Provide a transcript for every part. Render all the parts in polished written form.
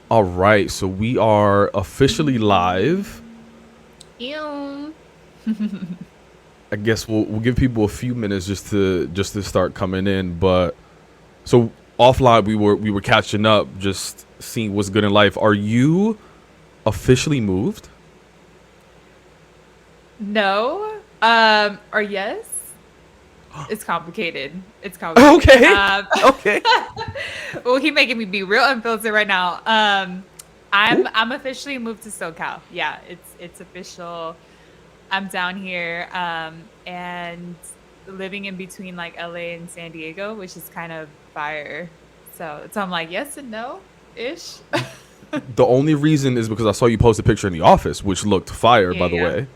All right, so we are officially live. Ew. I guess we'll give people a few minutes just to start coming in. But so offline we were catching up, just seeing what's good in life. Are you officially moved? No. Or yes. It's complicated. It's complicated. Okay, okay, Well, he making me be real unfiltered right now. I'm cool. I'm officially moved to SoCal. Yeah, it's official. I'm down here, and living in between like LA and San Diego, which is kind of fire. So I'm like yes and no ish. The only reason is because I saw you post a picture in the office, which looked fire, Yeah, by the yeah, way,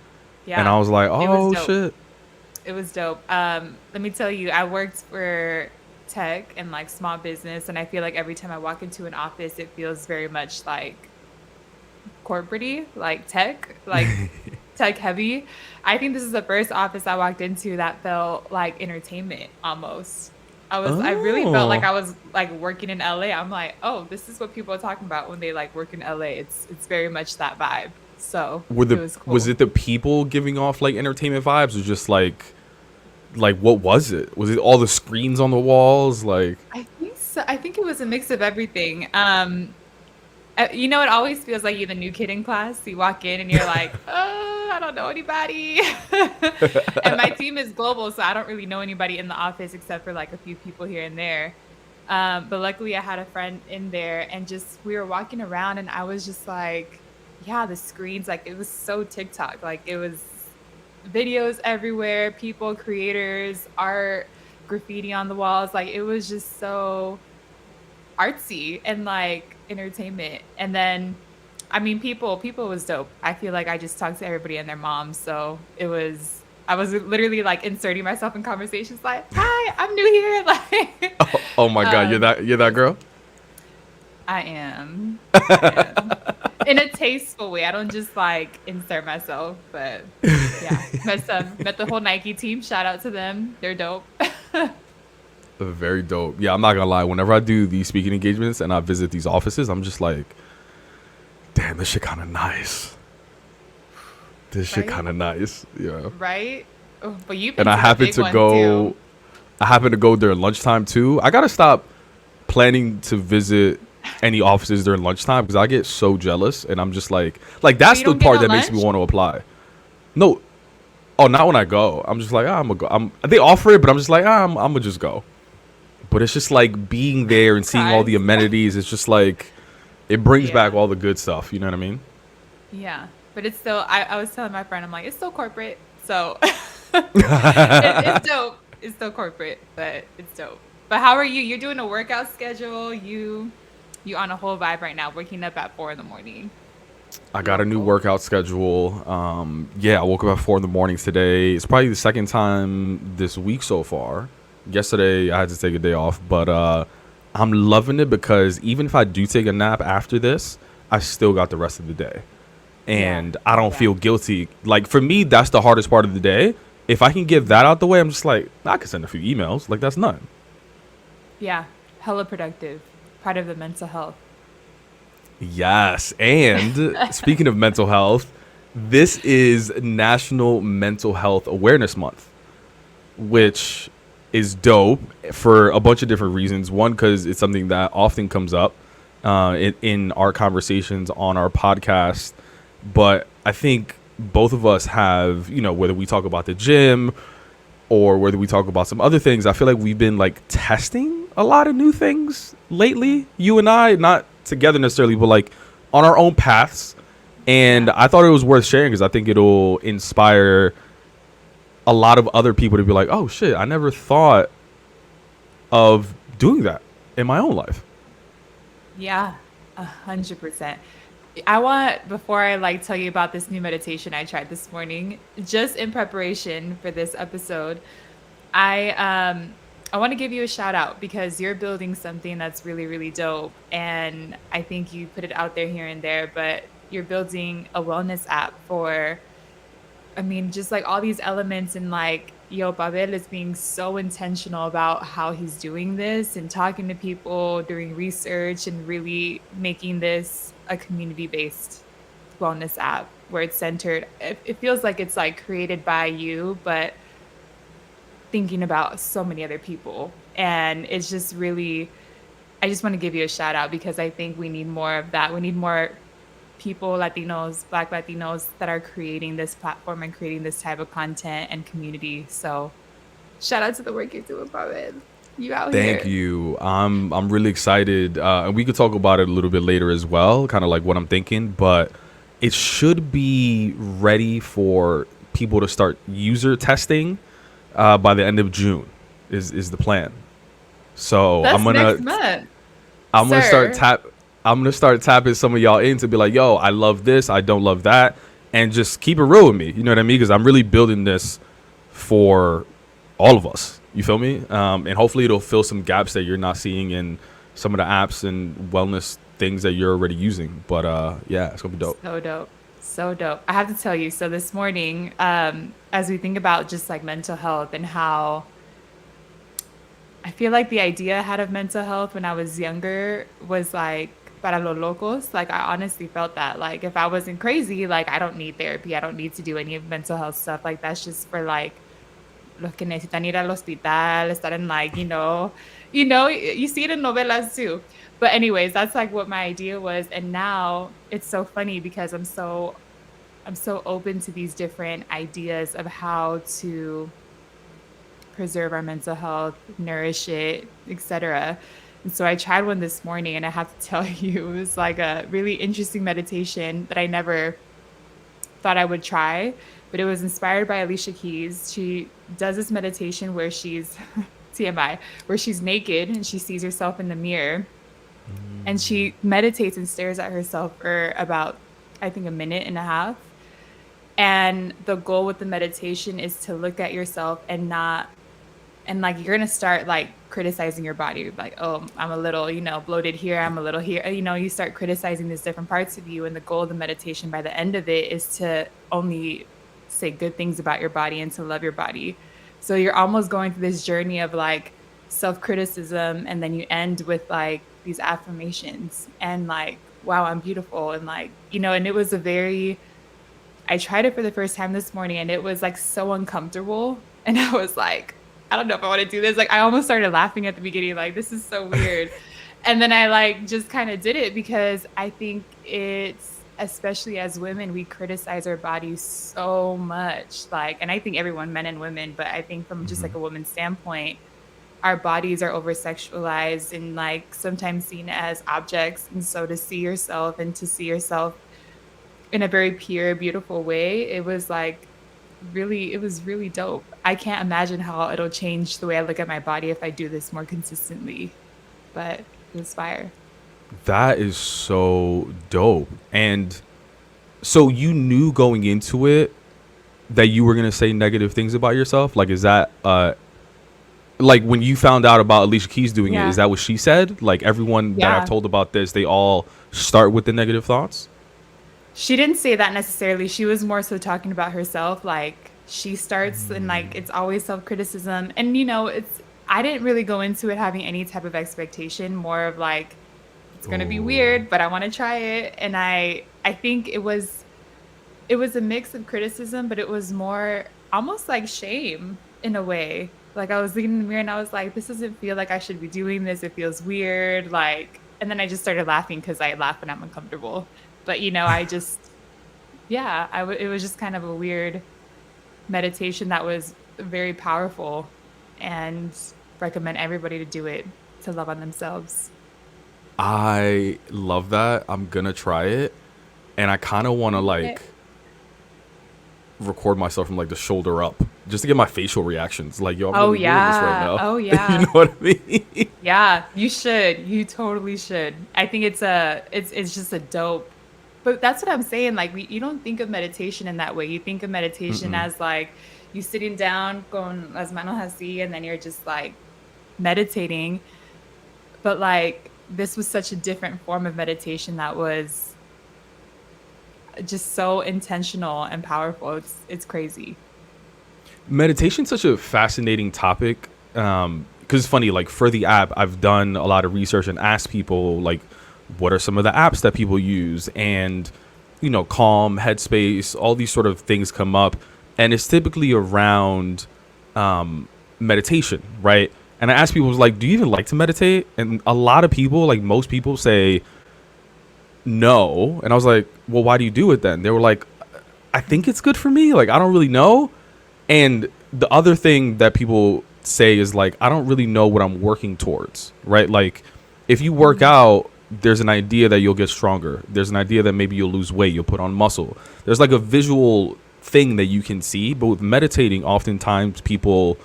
and I yeah. was like, It was oh dope. shit. It was dope. Let me tell you, I worked for tech and like small business, and I feel like every time I walk into an office, it feels very much like corporate-y, like tech heavy. I think this is the first office I walked into that felt like entertainment almost. I really felt like Oh, I was like working in LA. I'm like, oh, this is what people are talking about when they like work in LA. It's very much that vibe. So were it the was was cool. it the people giving off like entertainment vibes, or just like what was it? Was it all the screens on the walls? Like, I think so. I think it was a mix of everything. You know, it always feels like you're the new kid in class. You walk in and you're like, oh, I don't know anybody. And my team is global, so I don't really know anybody in the office except for like a few people here and there. But luckily, I had a friend in there, and just we were walking around, and I was just like, yeah, the screens, like it was so TikTok. Like it was videos everywhere, people, creators, art, graffiti on the walls. Like it was just so artsy and like entertainment. And then I mean people was dope. I feel like I just talked to everybody and their moms. So I was literally like inserting myself in conversations like, "Hi, I'm new here." Like oh my god, you're it that was girl. I am. I am. In a tasteful way. I don't just like insert myself, but yeah. Met the whole Nike team. Shout out to them. They're dope. Very dope. Yeah, I'm not gonna lie. Whenever I do these speaking engagements and I visit these offices, I'm just like, damn, this shit kind of nice. This shit Right? kind of nice. Yeah. Right? Oh, but you've And been to the big ones too. I happen to go during lunchtime too. I gotta stop planning to visit any offices during lunchtime because I get so jealous and I'm just like Oh, that's you the don't get part no that makes me lunch? want to apply. No, oh, not when I go. I'm just like, I'm gonna go. They offer it, but I'm just like, I'm gonna just go. But it's just like being there and seeing all the Surprise. amenities. It's just like it brings back Yeah. all the good stuff. You know what I mean? Yeah. But it's still, I was telling my friend, I'm like, it's still corporate. So it's dope. It's still corporate, but it's dope. But how are you? You're doing a workout schedule. You on a whole vibe right now, waking up at 4 in the morning. I got a new Local. workout schedule. Yeah, I woke up at 4 in the morning today. It's probably the second time this week so far. Yesterday I had to take a day off, but I'm loving it because even if I do take a nap after this, I still got the rest of the day. Yeah. And I don't Yeah. feel guilty. Like for me, that's the hardest part of the day. If I can get that out the way, I'm just like, I can send a few emails. Like that's nothing. Yeah. Hella productive. Part of the mental health. Yes. And speaking of mental health, this is National Mental Health Awareness Month, which is dope for a bunch of different reasons. One, because it's something that often comes up in our conversations on our podcast. But I think both of us have, whether we talk about the gym or whether we talk about some other things, I feel like we've been like testing a lot of new things lately. You and I, not together necessarily, but like on our own paths. And Yeah. I thought it was worth sharing because I think it'll inspire a lot of other people to be like, oh shit, I never thought of doing that in my own life. Yeah, 100%. I want, before I like tell you about this new meditation I tried this morning, just in preparation for this episode, I I want to give you a shout out because you're building something that's really, really dope. And I think you put it out there here and there, but you're building a wellness app for, I mean, just like all these elements and like yo, Pavel is being so intentional about how he's doing this and talking to people, doing research, and really making this a community-based wellness app where it's centered. It feels like it's like created by you, but thinking about so many other people. And it's just really, I just want to give you a shout out because I think we need more of that. We need more people, Latinos, Black Latinos, that are creating this platform and creating this type of content and community. So shout out to the work you're doing, Pavel. You out Thank here. you. I'm really excited, and we could talk about it a little bit later as well, kind of like what I'm thinking. But it should be ready for people to start user testing by the end of June. Is the plan? So That's next month, I'm gonna start sir. tap I'm gonna start tapping some of y'all in to be like, yo, I love this, I don't love that, and just keep it real with me. You know what I mean? Because I'm really building this for all of us. You feel me? And hopefully it'll fill some gaps that you're not seeing in some of the apps and wellness things that you're already using. But yeah, it's gonna be dope. So dope. So dope. I have to tell you, so this morning, as we think about just like mental health and how I feel like the idea I had of mental health when I was younger was like para los locos. Like I honestly felt that. Like if I wasn't crazy, like I don't need therapy. I don't need to do any of mental health stuff. Like that's just for like los que necesitan ir al hospital, estar in like, you see it in novelas too. But anyways, that's like what my idea was. And now it's so funny because I'm so open to these different ideas of how to preserve our mental health, nourish it, etc. And so I tried one this morning and I have to tell you, it was like a really interesting meditation that I never thought I would try, but it was inspired by Alicia Keys. She does this meditation where she's TMI, where she's naked and she sees herself in the mirror and she meditates and stares at herself for about, I think, a minute and a half. And the goal with the meditation is to look at yourself and not, and like you're gonna start like criticizing your body, like, oh, I'm a little, bloated here, I'm a little here, you start criticizing these different parts of you. And the goal of the meditation by the end of it is to only say good things about your body and to love your body. So you're almost going through this journey of like self-criticism, and then you end with like these affirmations and like, wow, I'm beautiful. And like, and it was a very, I tried it for the first time this morning and it was like so uncomfortable. And I was like, I don't know if I want to do this. Like, I almost started laughing at the beginning, like, this is so weird. And then I like just kind of did it because I think it's, especially as women, we criticize our bodies so much. Like, and I think everyone, men and women, but I think from just like a woman's standpoint, our bodies are over sexualized and like sometimes seen as objects. And so to see yourself and to see yourself in a very pure, beautiful way, it was like really, it was really dope. I can't imagine how it'll change the way I look at my body if I do this more consistently, but it was fire. That is so dope. And so you knew going into it that you were gonna say negative things about yourself. Like, is that like when you found out about Alicia Keys doing it? Is Yeah. that what she said? Like everyone that I've Yeah. told about this, they all start with the negative thoughts. She didn't say that necessarily. She was more so talking about herself. Like she starts and like it's always self-criticism. And I didn't really go into it having any type of expectation, more of like it's going to be Oh. weird, but I want to try it. And I think it was a mix of criticism, but it was more almost like shame in a way. Like I was looking in the mirror and I was like, this doesn't feel like I should be doing this. It feels weird. Like, and then I just started laughing because I laugh when I'm uncomfortable. But I just, yeah, it was just kind of a weird meditation that was very powerful, and recommend everybody to do it to love on themselves. I love that. I'm gonna try it, and I kind of want to like record myself from like the shoulder up, just to get my facial reactions. Like, yo, I'm Oh really doing this right yeah. now. Oh You know yeah. what I mean? Yeah, you should. You totally should. I think it's just a dope. But that's what I'm saying. Like you don't think of meditation in that way. You think of meditation as like you sitting down, con las manos así, and then you're just like meditating. But like this was such a different form of meditation that was just so intentional and powerful. It's crazy. Meditation's such a fascinating topic. Because it's funny, like for the app, I've done a lot of research and asked people like, what are some of the apps that people use? And, Calm, Headspace, all these sort of things come up. And it's typically around meditation, right? And I asked people, like, do you even like to meditate? And a lot of people, like most people, say no. And I was like, well, why do you do it then? They were like, I think it's good for me. Like, I don't really know. And the other thing that people say is like, I don't really know what I'm working towards, right? Like, if you work out, there's an idea that you'll get stronger. There's an idea that maybe you'll lose weight, you'll put on muscle. There's like a visual thing that you can see. But with meditating, oftentimes people,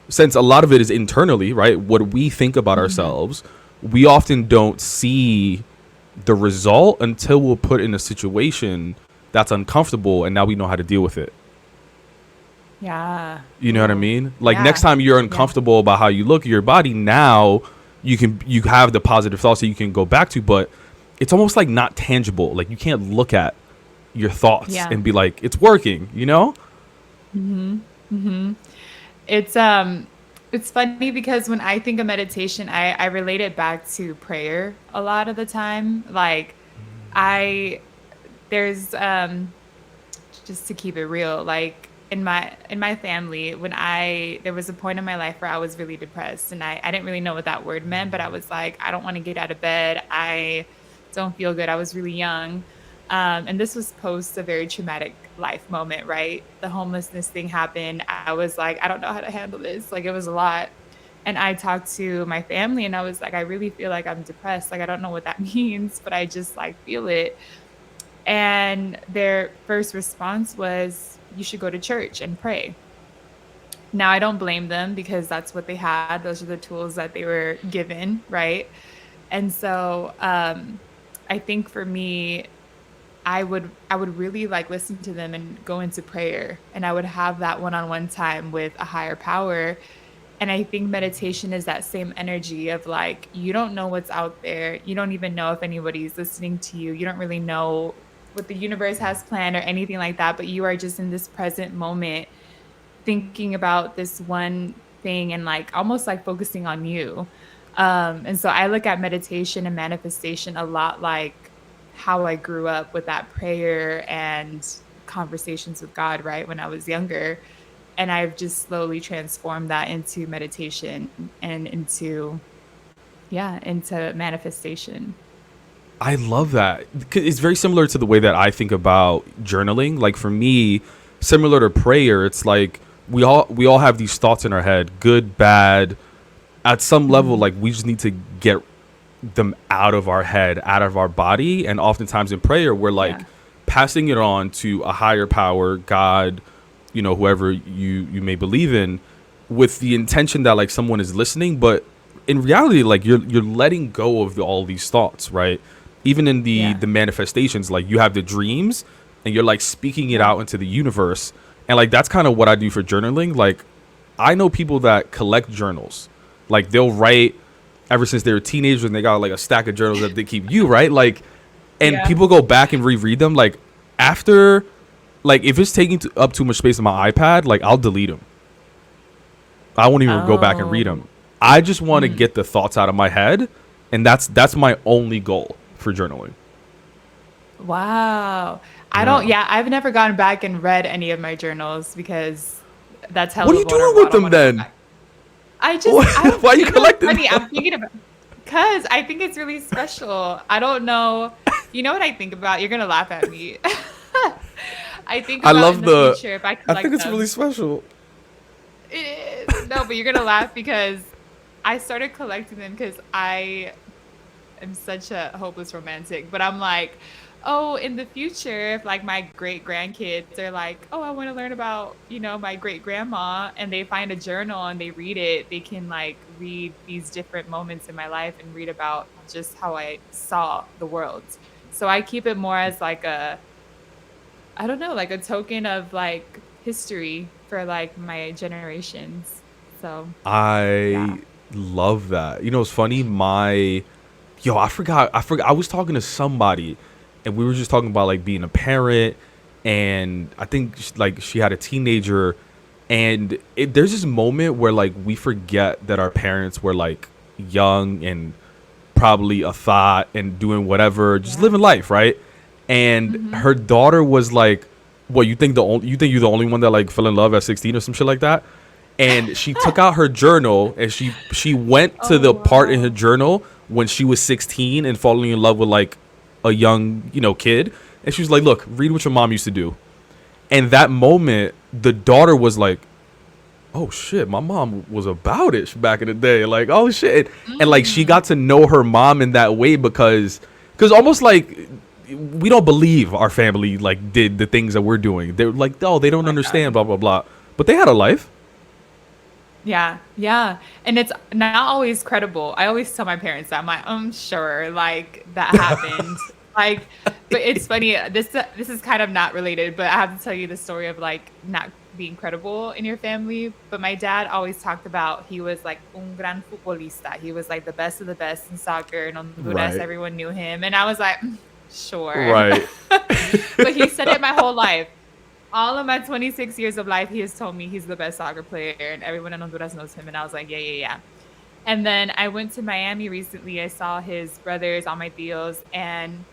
since a lot of it is internally, right? What we think about ourselves, we often don't see the result until we're put in a situation that's uncomfortable, and now we know how to deal with it. Yeah. You know what I mean? Like Yeah. next time you're uncomfortable about how you look at your body, now you have the positive thoughts that you can go back to, but it's almost like not tangible. Like you can't look at your thoughts Yeah. and be like, it's working, you know? It's funny because when I think of meditation, I relate it back to prayer a lot of the time. Like I there's just to keep it real, like in my family, when I there was a point in my life where I was really depressed, and I didn't really know what that word meant, but I was like, I don't want to get out of bed. I don't feel good. I was really young. And this was post a very traumatic life moment, right? The homelessness thing happened. I was like, I don't know how to handle this. Like, it was a lot. And I talked to my family and I was like, I really feel like I'm depressed. Like, I don't know what that means, but I just like feel it. And their first response was, you should go to church and pray. Now, I don't blame them because that's what they had. Those are the tools that they were given, right? And so I think for me, I would really like listen to them and go into prayer, and I would have that one-on-one time with a higher power. And I think meditation is that same energy of like, you don't know what's out there. You don't even know if anybody's listening to you. You don't really know what the universe has planned or anything like that, but you are just in this present moment thinking about this one thing and like almost like focusing on you. And so I look at meditation and manifestation a lot like how I grew up with that prayer and conversations with God, right? When I was younger. And I've just slowly transformed that into meditation and into manifestation. I love that. 'Cause it's very similar to the way that I think about journaling. Like for me, similar to prayer, it's like we all have these thoughts in our head, good, bad. At some level, Mhm. like we just need to get them out of our head, out of our body. And oftentimes in prayer, we're like Yeah. passing it on to a higher power, God, whoever you may believe in, with the intention that like someone is listening. But in reality, like you're letting go of all these thoughts, right? Even in the Yeah. the manifestations, like you have the dreams and you're like speaking it Yeah. out into the universe. And like that's kind of what I do for journaling. Like I know people that collect journals. Like they'll write ever since they were teenagers, and they got like a stack of journals that they keep, right? Like, and Yeah. people go back and reread them. Like after, like if it's taking up too much space on my iPad, like I'll delete them. I won't even go back and read Oh. them. I just want to Mm. get the thoughts out of my head, and that's my only goal for journaling. Wow. I don't, Yeah. yeah, I've never gone back and read any of my journals because that's What are hella you doing vulnerable. I with don't them want to go then? back. I don't, Why are you what's collecting funny? them? I'm thinking about, because I think it's really special. I don't know. You know what I think about? You're going to laugh at me. I think I about in love the the. future if I I think collect it's really them. special. No, but you're going to laugh because I started collecting them because I am such a hopeless romantic, but I'm like, oh, in the future, if like my great grandkids are like, oh, I want to learn about, my great grandma, and they find a journal and they read it, they can like read these different moments in my life and read about just how I saw the world. So I keep it more as like I don't know, like a token of like history for like my generations. So yeah. I love that. It's funny. I forgot. I was talking to somebody, and we were just talking about like being a parent, and I think like she had a teenager, And there's this moment where like we forget that our parents were like young and probably a thought and doing whatever, just Yeah. living life, right? And Mm-hmm. her daughter was like, "What, you think you're the only one that like fell in love at 16 or some shit like that?" And she took out her journal and she went to Oh the part in her wow. journal when she was 16 and falling in love with like a young, kid. And she was like, "Look, read what your mom used to do." And that moment, the daughter was like, "Oh shit, my mom was about it back in the day." Like, "Oh shit." And like she Mm. got to know her mom in that way because almost like we don't believe our family like did the things that we're doing. They're like, "Oh, they Oh don't my understand, God. blah blah blah." But they had a life. Yeah, yeah. And it's not always credible. I always tell my parents that I'm like, sure, like that happened. Like, but it's funny. This is kind of not related, but I have to tell you the story of like not being credible in your family. But my dad always talked about he was like un gran futbolista. He was like the best of the best in soccer in Honduras. Right. Everyone knew him, and I was like, sure. Right. But he said it my whole life. All of my 26 years of life, he has told me he's the best soccer player and everyone in Honduras knows him. And I was like, yeah, yeah, yeah. And then I went to Miami recently. I saw his brothers, all my tios, and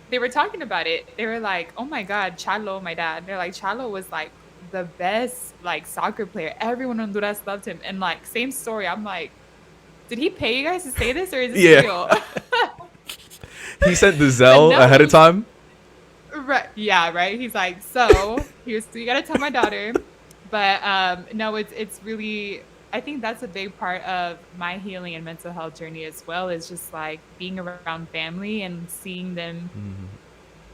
they were talking about it. They were like, oh my God, Chalo, my dad. They're like, Chalo was like the best like soccer player. Everyone in Honduras loved him. And like, same story. I'm like, did he pay you guys to say this or is this Yeah. real? He sent the But Zelle ahead of no, time. right. Yeah, right. He's like, so here's you gotta tell my daughter. But no, it's really I think that's a big part of my healing and mental health journey as well, is just like being around family and seeing them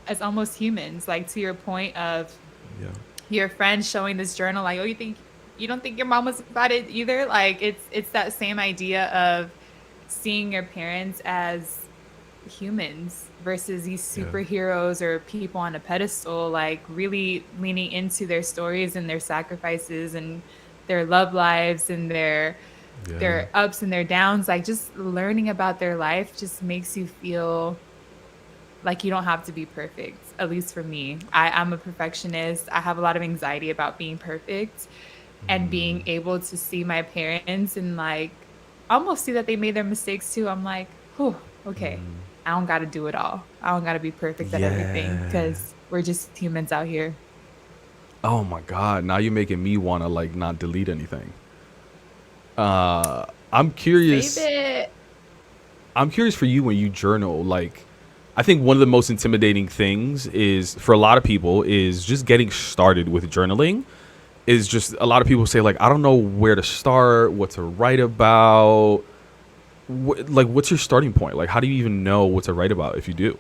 as almost humans. Like to your point of Yeah. your friend showing this journal, like, oh, you don't think your mom was about it either? Like it's that same idea of seeing your parents as humans versus these Yeah. superheroes or people on a pedestal, like really leaning into their stories and their sacrifices and their love lives and Yeah. their ups and their downs. Like just learning about their life just makes you feel like you don't have to be perfect. At least for me, I'm a perfectionist. I have a lot of anxiety about being perfect, and being able to see my parents and like almost see that they made their mistakes too. I'm like, whew, okay, I don't got to do it all. I don't got to be perfect at everything Yeah. because we're just humans out here. Oh my God. Now you're making me want to like not delete anything. I'm Save curious. it. I'm curious for you when you journal. Like, I think one of the most intimidating things is for a lot of people is just getting started with journaling. Is just a lot of people say like, I don't know where to start, what to write about. Like, what's your starting point? Like, how do you even know what to write about if you do?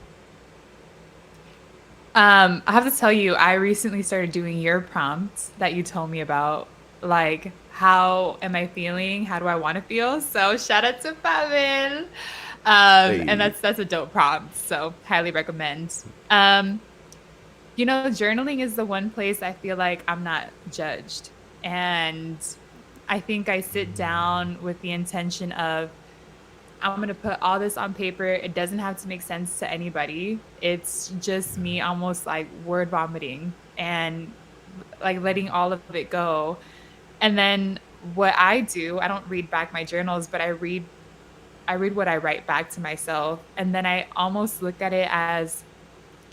I have to tell you, I recently started doing your prompts that you told me about. Like, how am I feeling? How do I want to feel? So shout out to Pavel. And Hey. that's a dope prompt. So highly recommend. Journaling is the one place I feel like I'm not judged. And I think I sit down with the intention of I'm going to put all this on paper. It doesn't have to make sense to anybody. It's just me almost like word vomiting and like letting all of it go. And then what I do, I don't read back my journals, but I read what I write back to myself. And then I almost look at it as,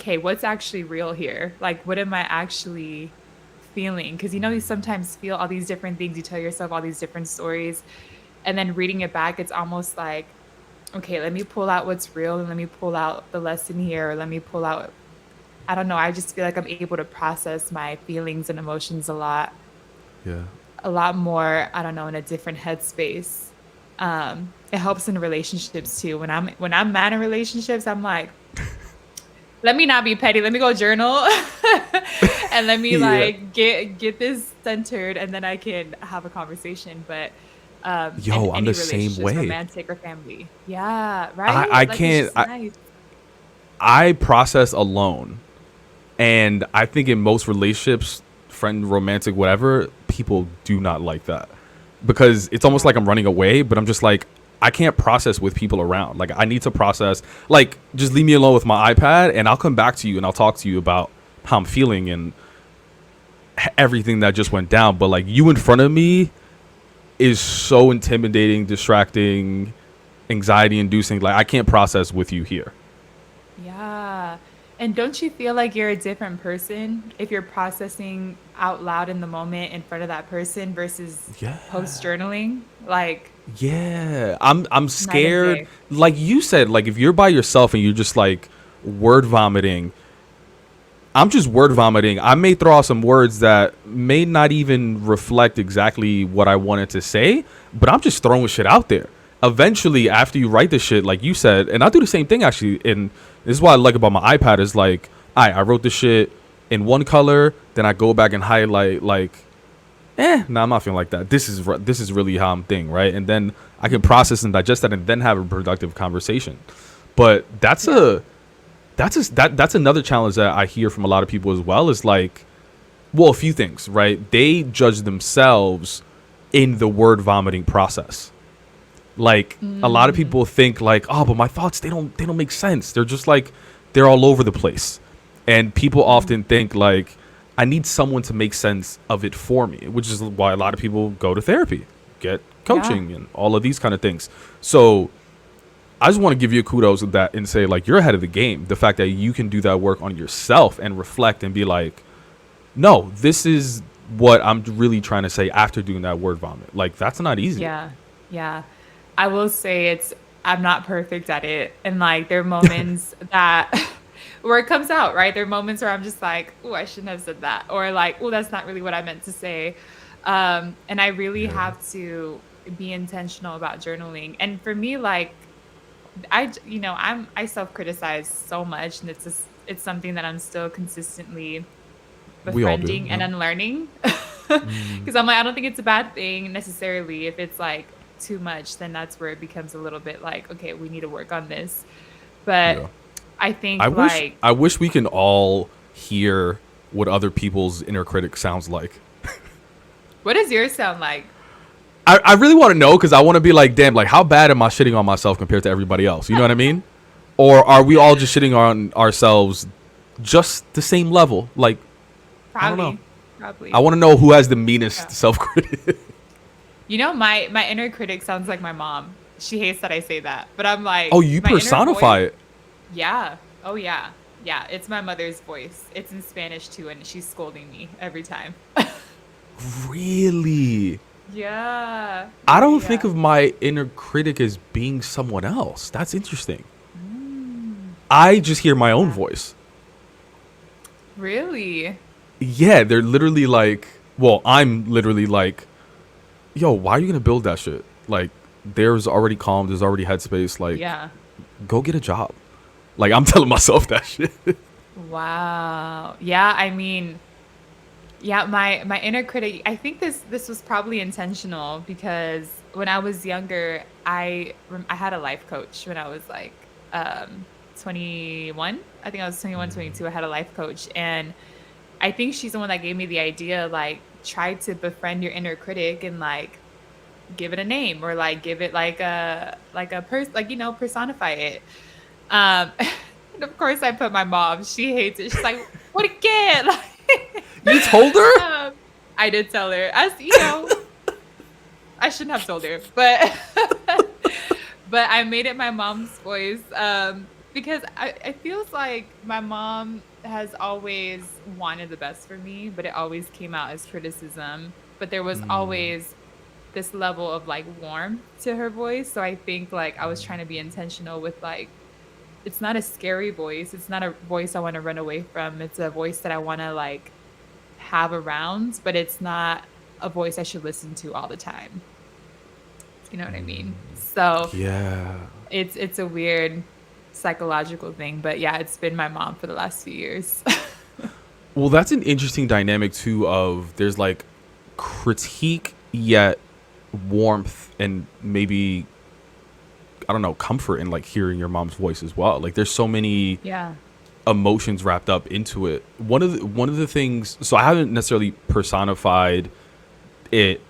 okay, what's actually real here? Like, what am I actually feeling? Because you sometimes feel all these different things. You tell yourself all these different stories. And then reading it back, it's almost like, okay, let me pull out what's real and let me pull out the lesson here. Or let me pull out, I don't know. I just feel like I'm able to process my feelings and emotions Yeah. a lot more, I don't know, in a different headspace. It helps in relationships too. When I'm mad in relationships, I'm like, let me not be petty. Let me go journal and let me Yeah. like get this centered and then I can have a conversation. But in Yo, I'm any the same relationships, way. romantic or family. Yeah, I right? I Like it's can't. just nice. I process alone. And I think in most relationships, friend, romantic, whatever, people do not like that because it's almost like Yeah. I'm running away, but I'm just like, I can't process with people around. Like, I need to process, like, just leave me alone with my iPad and I'll come back to you and I'll talk to you about how I'm feeling. And everything that just went down, but like you in front of me is so intimidating, distracting, anxiety inducing. Like I can't process with you here. Yeah. And don't you feel like you're a different person if you're processing out loud in the moment in front of that person versus Yeah. post journaling? Like Yeah. I'm night and scared. day. Like you said, like if you're by yourself and you're just like word vomiting, I'm just word vomiting. I may throw out some words that may not even reflect exactly what I wanted to say, but I'm just throwing shit out there. Eventually, after you write the shit, like you said, and I do the same thing actually. And this is what I like about my iPad is like, I wrote the shit in one color, then I go back and highlight like, nah, I'm not feeling like that. This is really how I'm thinking, right? And then I can process and digest that, and then have a productive conversation. But Yeah. that's another challenge that I hear from a lot of people as well is like, well, a few things, right? They judge themselves in the word vomiting process. Like a lot of Mm, people think like, oh, but my thoughts they don't make sense. They're just like they're all over the place. And people mm, often think like I need someone to make sense of it for me, which is why a lot of people go to therapy, get yeah. coaching and all of these kind of things. So I just want to give you kudos with that and say like you're ahead of the game. The fact that you can do that work on yourself and reflect and be like, no, this is what I'm really trying to say after doing that word vomit. Like that's not easy. Yeah. Yeah. I will say I'm not perfect at it. And like there are moments that where it comes out, right? There are moments where I'm just like, oh, I shouldn't have said that. Or like, oh, that's not really what I meant to say. And I really Yeah. have to be intentional about journaling. And for me, like I self-criticize so much and it's something that I'm still consistently We all do. befriending and Yeah. unlearning. Mm, Because I'm like, I don't think it's a bad thing necessarily. If it's like too much, then that's where it becomes a little bit like, okay, we need to work on this. But yeah. I think like, I wish we can all hear what other people's inner critic sounds like. what does yours sound like? I really want to know because I want to be like, damn, like how bad am I shitting on myself compared to everybody else? You know what I mean? Or are we all just shitting on ourselves just the same level? Like, I don't know. Probably, I probably. want to know who has the meanest Yeah. self critic. You know, my inner critic sounds like my mom. She hates that I say that, but I'm Oh, like, you my inner personify voice. it. Yeah. Oh yeah. Yeah. It's my mother's voice. It's in Spanish too, and she's scolding me every time. Really? Yeah. I Yeah. don't think Yeah. of my inner critic as being someone else. That's interesting. Mm, I just hear my own yeah. voice. Really? Yeah, they're literally like, well, I'm literally like, yo, why are you gonna build that shit? Like, there's already calm, there's already headspace. Like, Yeah. go get a job. Like, I'm telling myself that shit. Wow. Yeah, I mean, yeah, my inner critic, I think this was probably intentional because when I was younger, I had a life coach when I was like 21. I think I was 21, 22. I had a life coach and I think she's the one that gave me the idea like try to befriend your inner critic and like give it a name or like give it like a person like personify it. Um and of course I put my mom. She hates it. She's like, "What again?" You told her? um, I did tell her. As you know, I shouldn't have told her, but but I made it my mom's voice because I feels like my mom has always wanted the best for me, but it always came out as criticism. But there was always this level of like warmth to her voice. So I think like I was trying to be intentional with like it's not a scary voice. It's not a voice I want to run away from. It's a voice that I want to like have around, but it's not a voice I should listen to all the time. You know what I mean? So Yeah. it's a weird psychological thing, but yeah, it's been my mom for the last few years. Well, that's an interesting dynamic too. Of there's like critique yet warmth and maybe I don't know comfort in like hearing your mom's voice as well. Like there's so many Yeah. emotions wrapped up into it. One of the things. So I haven't necessarily personified it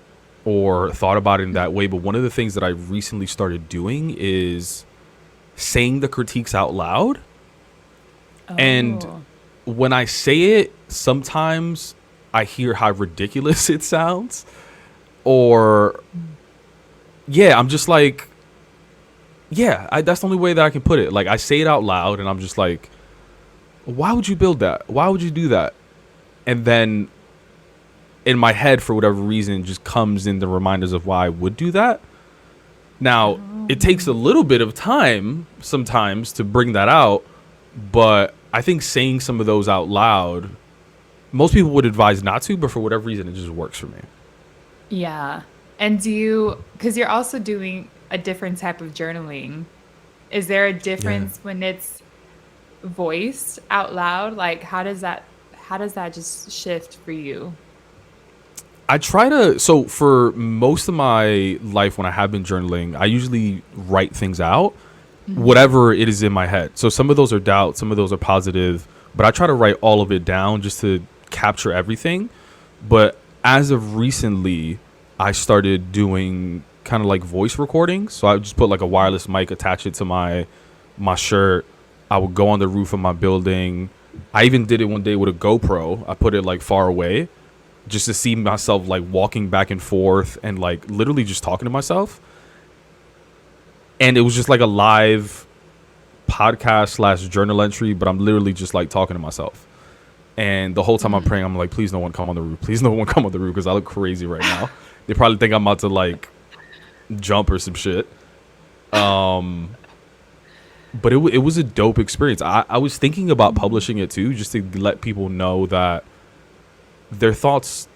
or thought about it in that way, but one of the things that I recently started doing is saying the critiques out loud. And Oh. when I say it, sometimes I hear how ridiculous it sounds, or yeah, I'm just like, yeah, that's the only way that I can put it. Like, I say it out loud, and I'm just like, why would you build that? Why would you do that? And then in my head, for whatever reason, just comes in the reminders of why I would do that. Now, it takes a little bit of time sometimes to bring that out, but I think saying some of those out loud, most people would advise not to, but for whatever reason, it just works for me. Yeah. And do you, because you're also doing a different type of journaling, is there a Yeah. difference when it's voiced out loud? Like, how does that just shift for you? I try to, so for most of my life when I have been journaling, I usually write things out, Hmm. whatever it is in my head. So some of those are doubt, some of those are positive, but I try to write all of it down just to capture everything. But as of recently, I started doing kind of like voice recordings. So I would just put like a wireless mic, attach it to my shirt. I would go on the roof of my building. I even did it one day with a GoPro. I put it like far away just to see myself like walking back and forth and like literally just talking to myself. And it was just like a live podcast slash journal entry, but I'm literally just like talking to myself. And the whole time I'm praying, I'm like, please no one come on the roof. Please no one come on the roof because I look crazy right now. They probably think I'm about to like jump or some shit. Um, but it was a dope experience. I was thinking about publishing it too, just to let people know that their thoughts,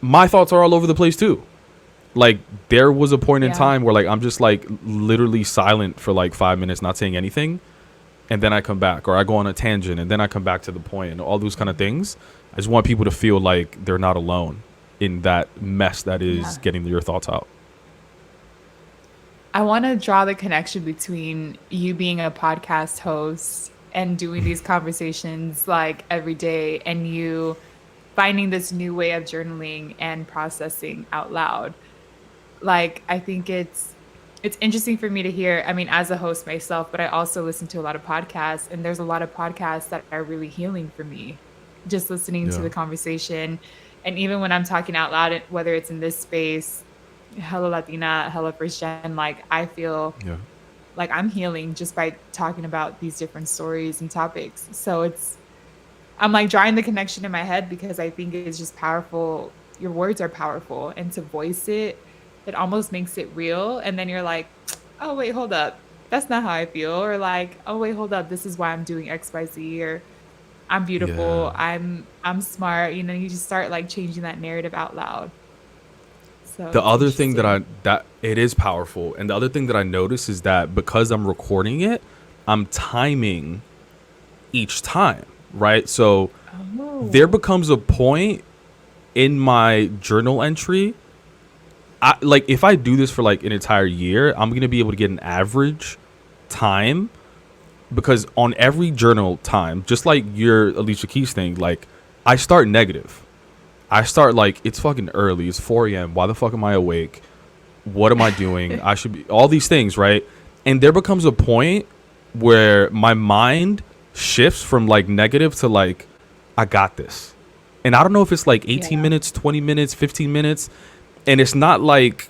my thoughts are all over the place too. Like there was a point in Yeah. time where like I'm just like literally silent for like 5 minutes, not saying anything, and then I come back, or I go on a tangent, and then I come back to the point, and all those kind of things. I just want people to feel like they're not alone in that mess that is Yeah. getting your thoughts out. I want to draw the connection between you being a podcast host and doing these conversations like every day and you finding this new way of journaling and processing out loud. Like I think it's interesting for me to hear. I mean, as a host myself, but I also listen to a lot of podcasts and there's a lot of podcasts that are really healing for me. Just listening to Yeah, the conversation and even when I'm talking out loud, whether it's in this space, Hello Latina, Hello First Gen, like I feel yeah, like I'm healing just by talking about these different stories and topics. So I'm like drawing the connection in my head because I think it's just powerful. Your words are powerful and to voice it, it almost makes it real. And then you're like, oh, wait, hold up. That's not how I feel. Or like, oh, wait, hold up. This is why I'm doing XYZ or I'm yeah. beautiful. I'm smart. You know, you just start like changing that narrative out loud. So The it's other thing that interesting. I that it is powerful, and the other thing that I notice is that because I'm recording it, I'm timing each time, right? So there Oh, becomes a point in my journal entry. Like if I do this for like an entire year, I'm gonna be able to get an average time because on every journal time, just like your Alicia Keys thing, like I start negative. I start like it's fucking early. It's 4 a.m. Why the fuck am I awake? What am I doing? I should be all these things, right? And there becomes a point where my mind shifts from like negative to like I got this. And I don't know if it's like 18 yeah. minutes, 20 minutes, 15 minutes, and it's not like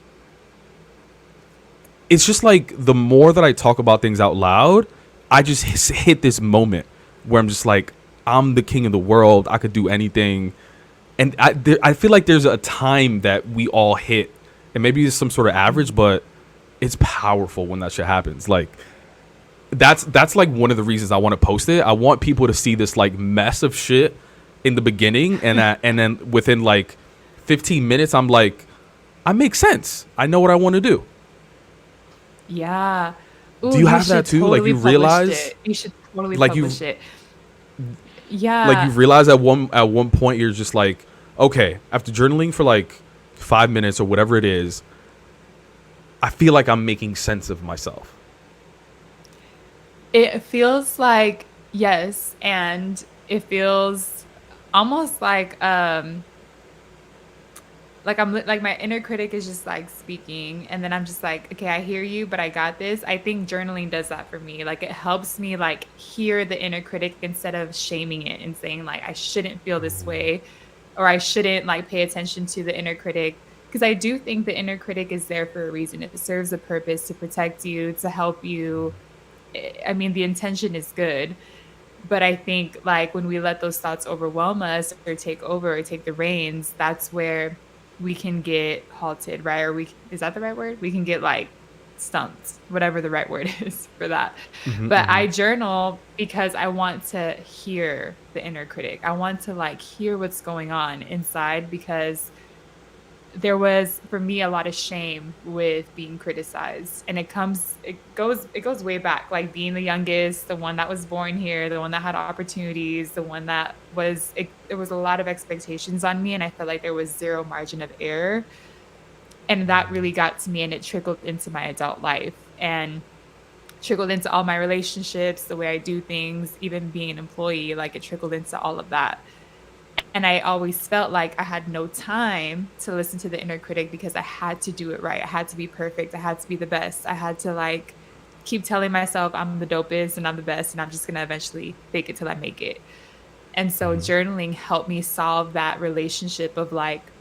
it's just like the more that I talk about things out loud, I just hit this moment where I'm just like I'm the king of the world. I could do anything, and I feel like there's a time that we all hit, and maybe it's some sort of average, but it's powerful when that shit happens. Like that's like one of the reasons I want to post it. I want people to see this like mess of shit in the beginning, and then within like 15 minutes, I'm like, I make sense. I know what I want to do. Yeah. Do Ooh, you you have that should too? Like totally you publish realize, it. You should totally like you publish it. like you Yeah. realize at one point you're just like, okay, after journaling for like 5 minutes or whatever it is, I feel like I'm making sense of myself. It feels like yes, and it feels almost like like my inner critic is just like speaking and then I'm just like, okay, I hear you, but I got this. I think journaling does that for me. Like it helps me like hear the inner critic instead of shaming it and saying like I shouldn't feel this way. or I shouldn't like pay attention to the inner critic, because I do think the inner critic is there for a reason. It serves a purpose to protect you, to help you. I mean, the intention is good, but I think like when we let those thoughts overwhelm us or take over or take the reins, that's where we can get halted, right? Or is that the right word? We can get like stumped, whatever the right word is for that. Hmm. But Hmm. I journal because I want to hear the inner critic. I want to like hear what's going on inside, because there was for me a lot of shame with being criticized, and it goes way back, like being the youngest, the one that was born here, the one that had opportunities, the one that was there was a lot of expectations on me, and I felt like there was zero margin of error, and that really got to me, and it trickled into my adult life and trickled into all my relationships, the way I do things, even being an employee, like it trickled into all of that. And I always felt like I had no time to listen to the inner critic because I had to do it right. I had to be perfect. I had to be the best. I had to like keep telling myself I'm the dopest and I'm the best and I'm just going to eventually fake it till I make it. And so Hmm. journaling helped me solve that relationship of like,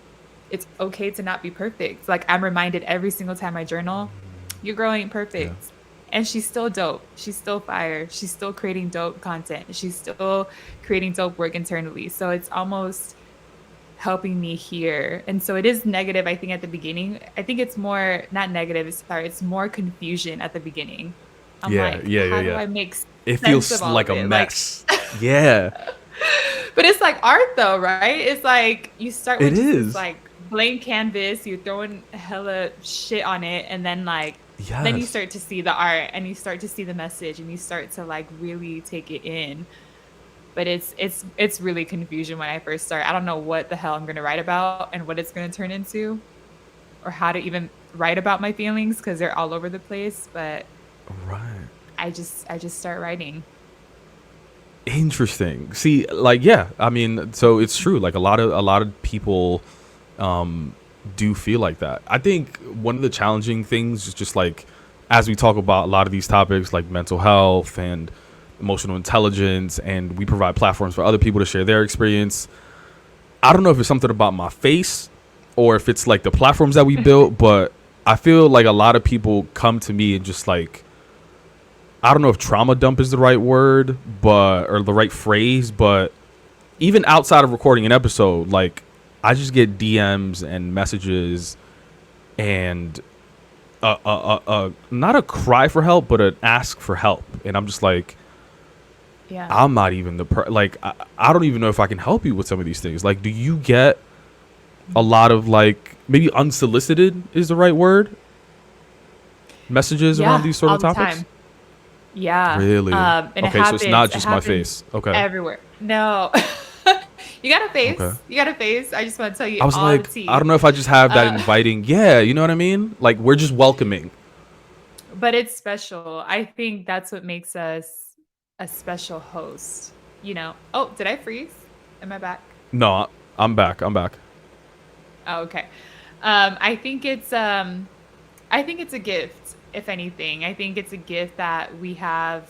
it's okay to not be perfect. Like I'm reminded every single time I journal, your girl ain't Yeah. perfect. And she's still dope. She's still fire. She's still creating dope content. She's still creating dope work internally. So it's almost helping me here. And so it is negative, I think, at the beginning. I think it's more, not negative, sorry, it's more confusion at the beginning. I'm Yeah. like, Yeah. Yeah. how do Yeah. I make It sense of feels all like of a it? Like, mess. Yeah. but it's like art though, right? It's like you start It with just this is. like blank canvas, you're throwing hella shit on it, and then like then you Yes. start to see the art and you start to see the message and you start to like really take it in. But it's really confusion when I first start. I don't know what the hell I'm gonna write about and what it's gonna turn into, or how to even write about my feelings because they're all over the place. But Right. I just start writing. Interesting. See, like, yeah, I mean, so it's true. Like a lot of people um, do feel like that. I think one of the challenging things is just like as we talk about a lot of these topics like mental health and emotional intelligence, and we provide platforms for other people to share their experience. I don't know if it's something about my face or if it's like the platforms that we built, but I feel like a lot of people come to me and just like I don't know if trauma dump is the right word, but or the right phrase, but even outside of recording an episode, like I just get DMs and messages and not a cry for help, but an ask for help, and I'm just like, Yeah. I'm not even like I don't even know if I can help you with some of these things. Like, do you get a lot of like maybe unsolicited is the right word messages around Yeah, these sort of all the topics? time. Yeah. Really? And it Okay, so it's happens. not It just my happens face. Okay. everywhere. No. You got a Okay. face. You got a face. I just want to tell you I was all the like, I don't tea. know if I just have that Uh, inviting. Yeah, you know what I mean? Like we're just welcoming. but it's special. I think that's what makes us a special host. Oh, did I freeze? Am I back? No, I'm back. I'm back. Oh, okay. I think it's a gift, if anything. I think it's a gift that we have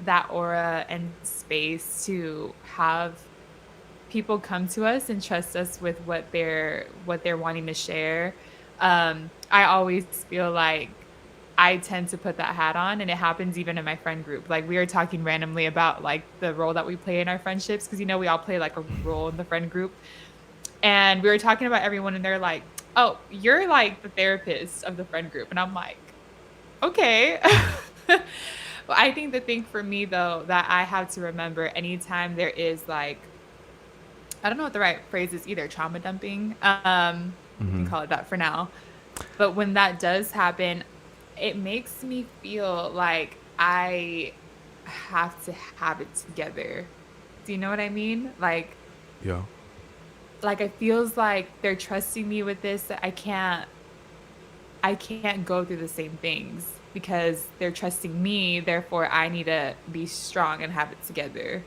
that aura and space to have people come to us and trust us with what they're wanting to share. I always feel like I tend to put that hat on, and it happens even in my friend group. Like we were talking randomly about like the role that we play in our friendships, because we all play like a role in the friend group, and we were talking about everyone, and they're like, "Oh, you're like the therapist of the friend group," and I'm like, "Okay." Well, I think the thing for me though that I have to remember anytime there is like, I don't know what the right phrase is either, trauma dumping. We can Hmm. call it that for now. But when that does happen, it makes me feel like I have to have it together. Do you know what I mean? Yeah. Like it feels like they're trusting me with this, that I can't go through the same things because they're trusting me, therefore I need to be strong and have it together.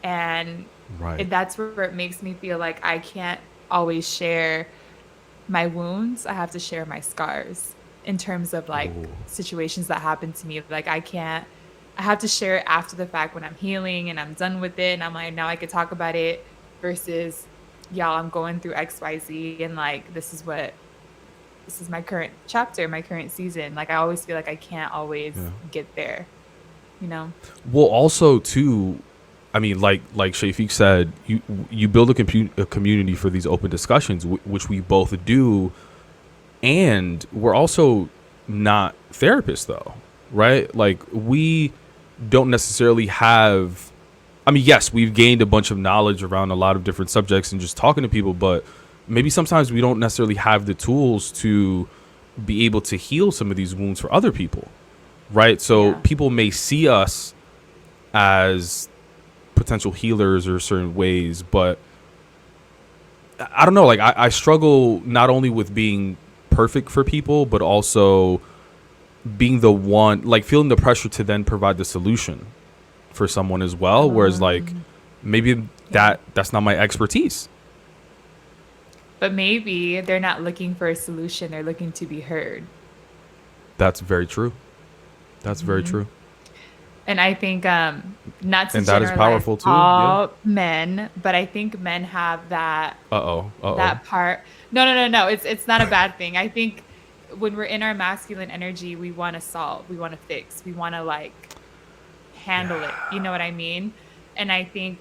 And Right. that's where it makes me feel like I can't always share my wounds. I have to share my scars in terms of Oh. like situations that happen to me. Like I have to share it after the fact when I'm healing and I'm done with it. And I'm like, now I could talk about it versus y'all, I'm going through XYZ, and like this is my current chapter, my current season. Like I always feel like I can't always Yeah. get there, you know? Well, also too, I mean, like Shafiq said, you build a community for these open discussions, which we both do, and we're also not therapists though, right? Like we don't necessarily have. I mean, yes, we've gained a bunch of knowledge around a lot of different subjects and just talking to people, but maybe sometimes we don't necessarily have the tools to be able to heal some of these wounds for other people, right? So Yeah. people may see us as potential healers or certain ways, but I don't know. Like I struggle not only with being perfect for people, but also being the one, like feeling the pressure to then provide the solution for someone as well. Whereas like Um, maybe yeah. that's not my expertise. But maybe they're not looking for a solution, they're looking to be heard. That's very true. That's very Hmm. true. And I think not to And that is generalize powerful too. Yeah. all men, but I think men have Uh oh. Uh oh. that part. No, no, no, no. It's not a bad thing. I think when we're in our masculine energy, we want to solve, we want to fix, we want to like handle it. You know what I mean? And I think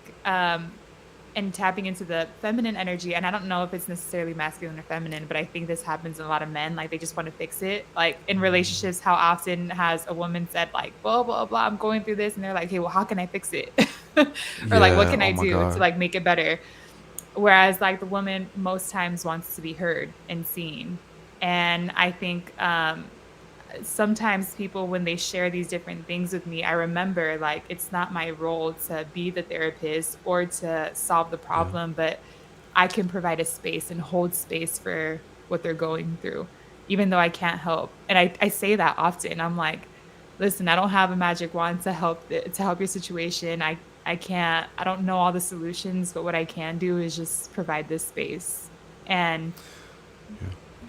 and tapping into the feminine energy, and I don't know if it's necessarily masculine or feminine, but I think this happens in a lot of men. Like they just want to fix it. Like in relationships, how often has a woman said like blah blah blah, I'm going through this, and they're like, hey, well, how can I fix it? Or like what Yeah. can Oh I my do to god. like make it better? Whereas like the woman most times wants to be heard and seen. And I think sometimes people when they share these different things with me, I remember like it's not my role to be the therapist or to solve the Yeah. problem, but I can provide a space and hold space for what they're going through, even though I can't help. And I say that often. I'm like, listen, I don't have a magic wand to to help your situation. I can't, I don't know all the solutions, but what I can do is just provide this space. And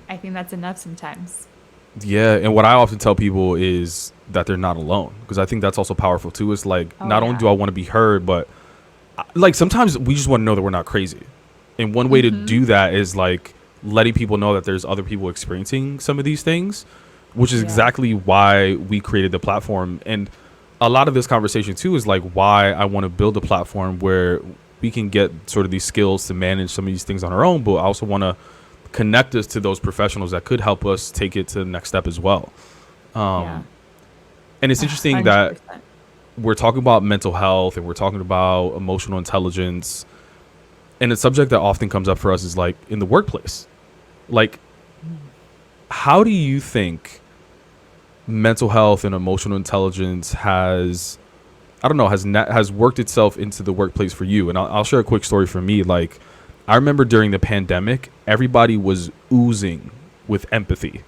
I think that's enough sometimes. Yeah, and what I often tell people is that they're not alone because I think that's also powerful too. It's like Oh not only do yeah. I want to be heard, but like sometimes we just want to know that we're not crazy. And one way to Mhm. do that is like letting people know that there's other people experiencing some of these things, which is Yeah. exactly why we created the platform. And a lot of this conversation too is like why I want to build a platform where we can get sort of these skills to manage some of these things on our own, but I also want to connect us to those professionals that could help us take it to the next step as well. Yeah. And it's interesting that 100%. we're talking about mental health and we're talking about emotional intelligence, and a subject that often comes up for us is like in the workplace. Like, Mm. how do you think mental health and emotional intelligence has, I don't know, has worked itself into the workplace for you? And I'll share a quick story for me. Like, I remember during the pandemic, everybody was oozing with empathy.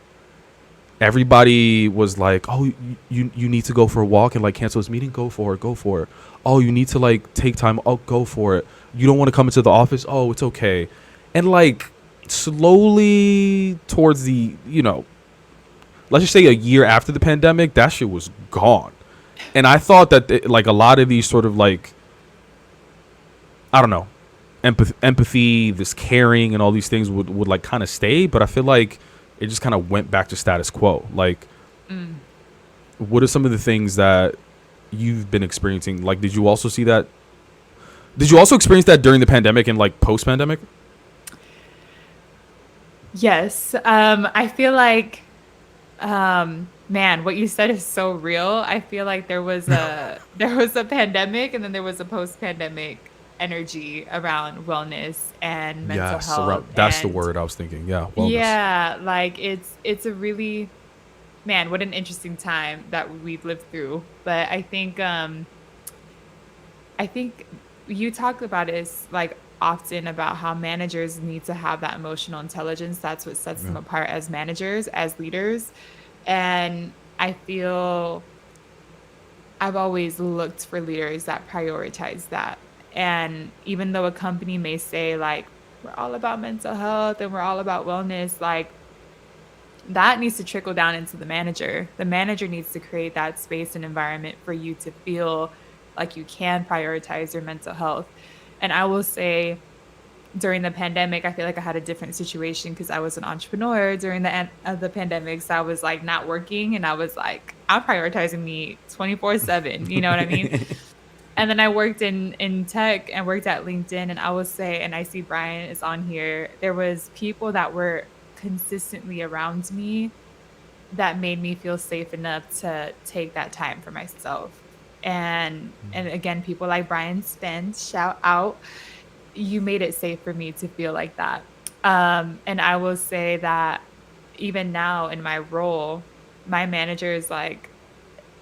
Everybody was like, "Oh, you need to go for a walk and like cancel this meeting. Go for it. Go for it. Oh, you need to like take time. Oh, go for it. You don't want to come into the office. Oh, it's okay." And like slowly towards the, let's just say a year after the pandemic, that shit was gone. And I thought that like a lot of these sort of like, I don't know, empathy, this caring, and all these things would like kind of stay. But I feel like it just kind of went back to status quo. Like, Mm. what are some of the things that you've been experiencing? Like, did you also see that? Did you also experience that during the pandemic and like post pandemic? Yes. I feel like, man, what you said is so real. I feel like there was a pandemic and then there was a post-pandemic energy around wellness and mental Yes, health. around that's the And word I was thinking. Yeah, wellness. yeah, like it's a really, man, what an interesting time that we've lived through. But I think you talk about it is like often about how managers need to have that emotional intelligence. That's what sets Yeah, them apart as managers, as leaders. And I feel I've always looked for leaders that prioritize that. And even though a company may say, like, we're all about mental health and we're all about wellness, like, that needs to trickle down into the manager. The manager needs to create that space and environment for you to feel like you can prioritize your mental health. And I will say, during the pandemic, I feel like I had a different situation because I was an entrepreneur during the pandemic. So I was like not working, and I was like, I'm prioritizing me 24/7. You know what I mean? And then I worked in tech and worked at LinkedIn, and I will say, and I see Brian is on here. There was people that were consistently around me that made me feel safe enough to take that time for myself. And again, people like Brian Spence, shout out. You made it safe for me to feel like that. And I will say that even now in my role, my manager is like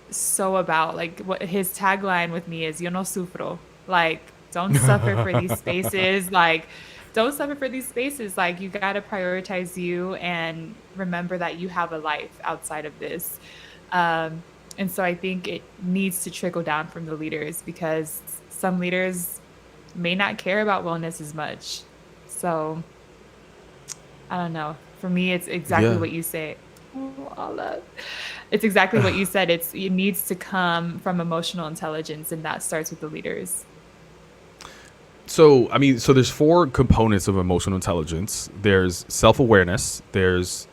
so about like what his tagline with me is, yo no sufro. Like, don't suffer for these spaces. Like, don't suffer for these spaces. Like, you got to prioritize you and remember that you have a life outside of this. And so I think it needs to trickle down from the leaders because some leaders may not care about wellness as much. So I don't know. For me, it's exactly Yeah. what you say. Oh, Allah. It's exactly what you said. It needs to come from emotional intelligence, and that starts with the leaders. So, I mean, so there's four components of emotional intelligence. There's self-awareness, there's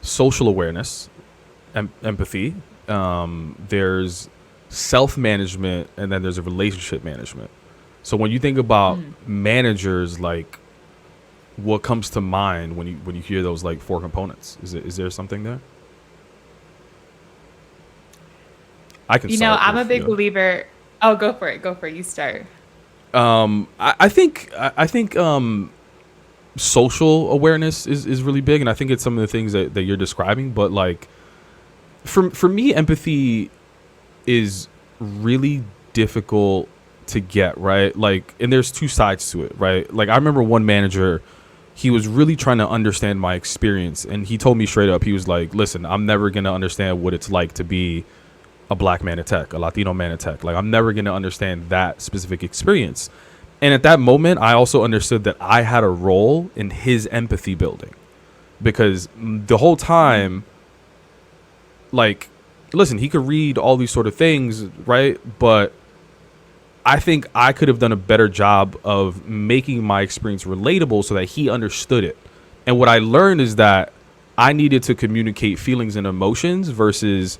social awareness, empathy, there's self-management, and then there's a relationship management. So when you think about Mm. managers, like what comes to mind when you hear those like four components? Is there something there? I can You know, start I'm a if big yeah. believer. Oh, go for it. Go for it. You start. I think social awareness is really big, and I think it's some of the things that you're describing. But like for me, empathy is really difficult to get right. Like, and there's two sides to it, right? Like I remember one manager, he was really trying to understand my experience, and he told me straight up, he was like, "Listen, I'm never gonna understand what it's like to be a black man in tech, a Latino man in tech. Like I'm never gonna understand that specific experience." And at that moment, I also understood that I had a role in his empathy building because the whole time, like, listen, he could read all these sort of things, right? But I think I could have done a better job of making my experience relatable so that he understood it. And what I learned is that I needed to communicate feelings and emotions versus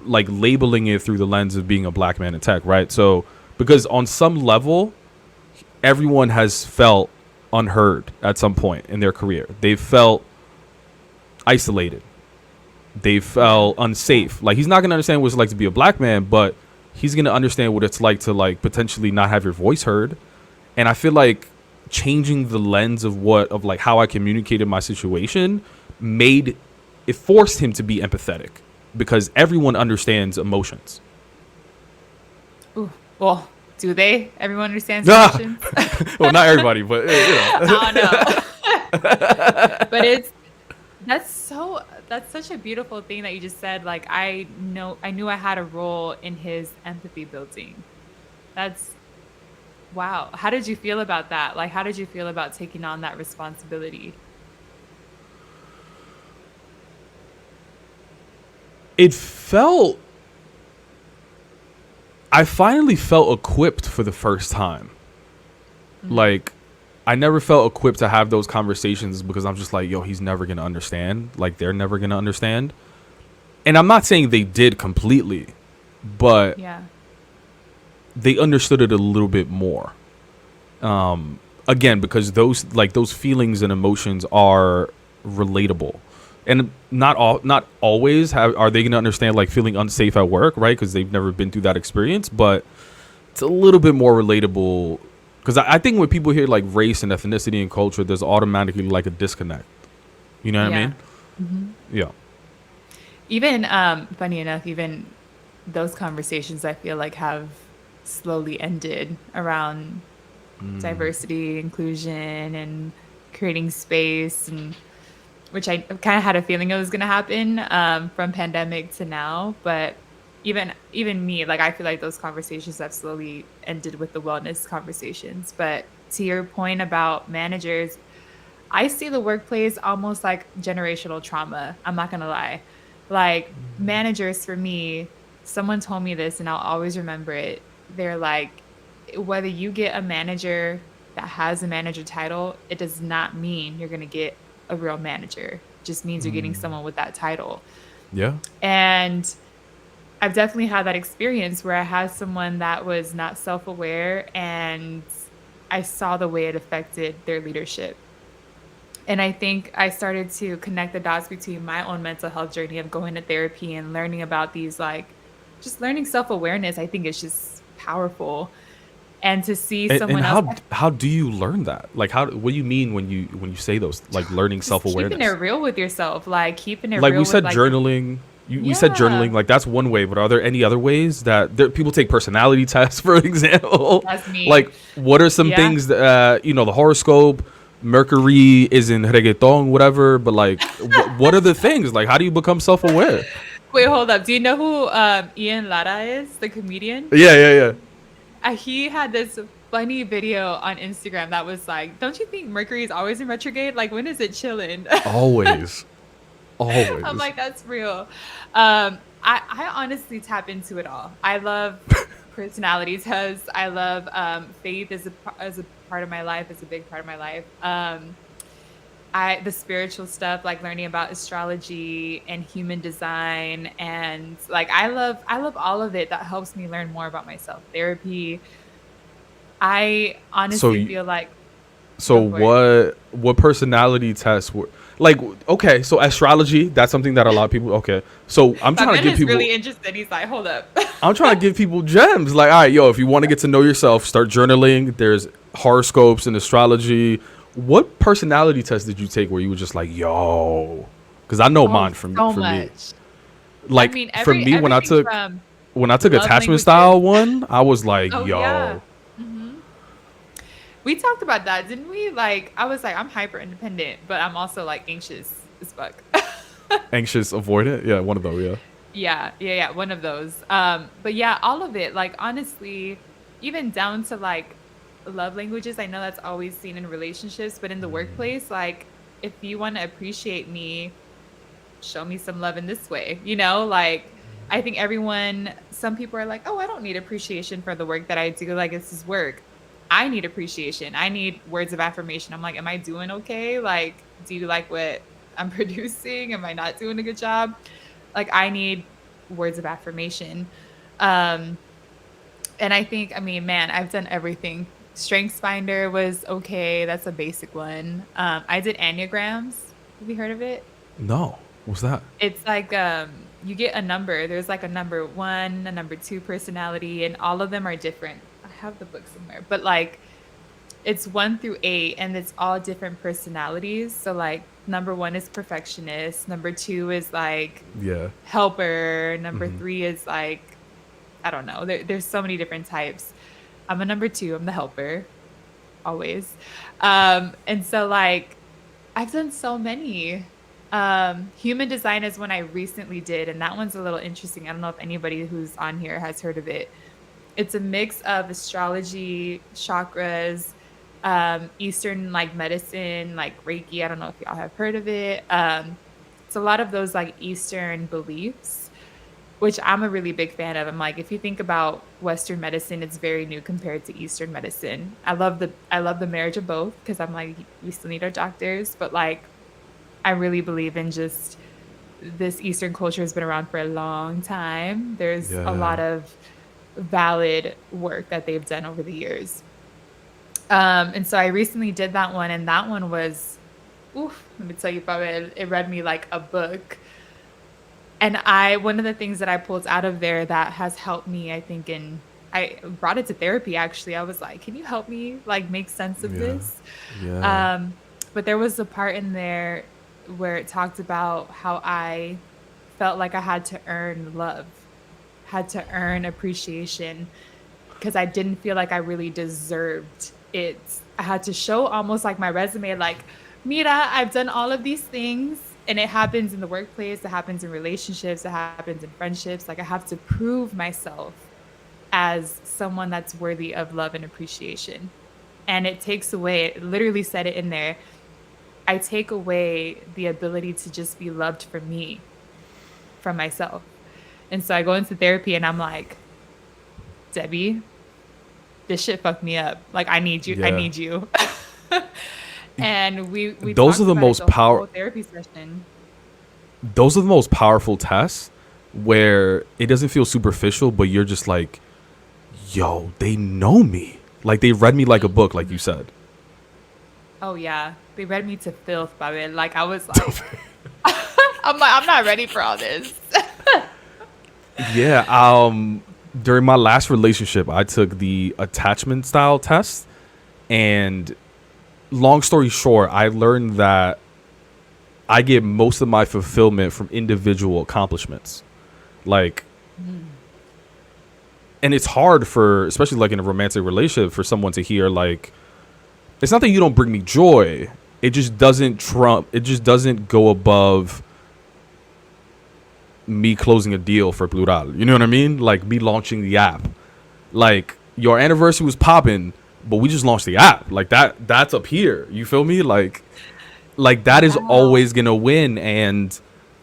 like labeling it through the lens of being a black man in tech, right? So, because on some level, everyone has felt unheard at some point in their career. They've felt isolated. They Yeah. felt unsafe. Like he's not gonna understand what it's like to be a black man, but he's gonna understand what it's like to like potentially not have your voice heard. And I feel like changing the lens of what of like how I communicated my situation made it forced him to be empathetic because everyone understands emotions. Ooh. Well, do they? Everyone understands Well, emotions? not everybody, but you know. I don't know. But that's such a beautiful thing that you just said. Like I knew I had a role in his empathy building. That's wow. How did you feel about that? Like how did you feel about taking on that responsibility? It felt I finally felt equipped for the first time. Mm. Like I never felt equipped to have those conversations because I'm just like, yo, he's never gonna understand. Like they're never gonna understand. And I'm not saying they did completely, but Yeah. they understood it a little bit more. Again, because those feelings and emotions are relatable, and not always are they gonna understand like feeling unsafe at work, right? Because they've never been through that experience, but it's a little bit more relatable. Because I think when people hear like race and ethnicity and culture, there's automatically like a disconnect. You know what I Yeah. mean? Mhm. Yeah. Even funny enough, even those conversations I feel like have slowly ended around diversity, inclusion, and creating space, and which I kind of had a feeling it was going to happen from pandemic to now. But even me, like I feel like those conversations have slowly ended with the wellness conversations. But to your point about managers, I see the workplace almost like generational trauma. I'm not going to lie. Like managers for me, someone told me this and I'll always remember it. They're like, whether you get a manager that has a manager title, it does not mean you're going to get a real manager. It just means you're getting someone with that title. Yeah. And I've definitely had that experience where I had someone that was not self-aware, and I saw the way it affected their leadership. And I think I started to connect the dots between my own mental health journey of going to therapy and learning about these, like, just learning self-awareness. I think it's just powerful. And to see And someone else how do you learn that? Like, how, what do you mean when you say those, like, learning just keeping it self-awareness? real with yourself, like keeping it Like we real with said, like your, journaling. We said yeah, journaling, like that's one way, but are there any other ways that people take personality tests, for example? that's me. Like, what are some Yeah. things that, the horoscope, Mercury is in reggaeton, whatever, but like, what are the things? Like, how do you become self aware? Wait, hold up. Do you know who Ian Lara is, the comedian? Yeah, yeah, yeah. He had this funny video on Instagram that was like, "Don't you think Mercury is always in retrograde? Like, when is it chilling?" Always, I'm always. like, "That's real." I honestly tap into it all. I love personality tests. I love faith as a part of my life. Is a big part of my life. I the spiritual stuff, like learning about astrology and human design, and like I love all of it that helps me learn more about myself. Therapy. I So, honestly feel like so go for it. what personality tests were like? Okay, so astrology, that's something that a lot of people. Okay, so My man is really interested. He's like, hold up. I'm trying to give people gems. Like, all right, yo, if you want to get to know yourself, start journaling. There's horoscopes and astrology. What personality test did you take where you were just like, yo? Because I know Oh, mine so for me. much. I Like mean, for me, everything from when I took love attachment languages. style one, I was like, Oh yeah. yo, hmm We talked about that, didn't we? Like, I was like, I'm hyper independent, but I'm also like anxious as fuck. anxious, avoidant. Yeah, one of those. Yeah. Yeah, yeah, yeah, one of those. But yeah, all of it, like honestly, even down to like love languages, I know that's always seen in relationships, but in the workplace, like if you want to appreciate me, show me some love in this way, you know? Like I think some people are like, "Oh, I don't need appreciation for the work that I do. Like this is work." I need appreciation. I need words of affirmation. I'm like, "Am I doing okay? Like, do you like what I'm producing? Am I not doing a good job?" Like I need words of affirmation. Um, and I think, I mean, man, I've done everything. Strengths Finder was okay. That's a basic one. I did Enneagrams. Have you heard of it? No, what's that? It's like you get a number. There's like a number one, a number two personality, and all of them are different. I have the book somewhere, but like it's one through eight, and it's all different personalities. So like number one is perfectionist, number two is like Yeah. helper, number Hmm. three is like I don't know. There's so many different types. I'm a number two. I'm the helper always. And so like I've done so many. Human design is one I recently did, and that one's a little interesting. I don't know if anybody who's on here has heard of it. It's a mix of astrology, chakras, Eastern like medicine, like Reiki. I don't know if y'all have heard of it. It's a lot of those like Eastern beliefs, which I'm a really big fan of. I'm like, if you think about Western medicine, it's very new compared to Eastern medicine. I love the marriage of both because I'm like, we still need our doctors, but like I really believe in just this Eastern culture has been around for a long time. There's a Yeah. lot of valid work that they've done over the years. And so I recently did that one, and that one was, oof, let me tell you about it. It read me like a book. And one of the things that I pulled out of there that has helped me, I think, I brought it to therapy actually. I was like, can you help me like make sense of Yeah. this? Yeah. Um, but there was a part in there where it talked about how I felt like I had to earn love, had to earn appreciation because I didn't feel like I really deserved it. I had to show almost like my resume, like, Mira, I've done all of these things. And it happens in the workplace, it happens in relationships, it happens in friendships. Like, I have to prove myself as someone that's worthy of love and appreciation. And it takes away, it literally said it in there, I take away the ability to just be loved for me, from myself. And so I go into therapy and I'm like, Debbie, this shit fucked me up. Like, I need you. I Yeah. need you. And we Those are talked the about it most the power whole therapy session. those are the most powerful tests where it doesn't feel superficial, but you're just like, yo, they know me. Like they read me like a book, like you said. Oh yeah, they read me to filth, baby. Like I was like, I'm like, I'm not ready for all this. Yeah. During my last relationship, I took the attachment style test, and long story short, I learned that I get most of my fulfillment from individual accomplishments. Like, and it's hard for, especially like in a romantic relationship, for someone to hear like, it's not that you don't bring me joy. It just doesn't trump. It just doesn't go above me closing a deal for Plural. You know what I mean? Like me launching the app. Like your anniversary was popping, but we just launched the app. Like that. That's up here. You feel me? Like that is Wow. always gonna win. And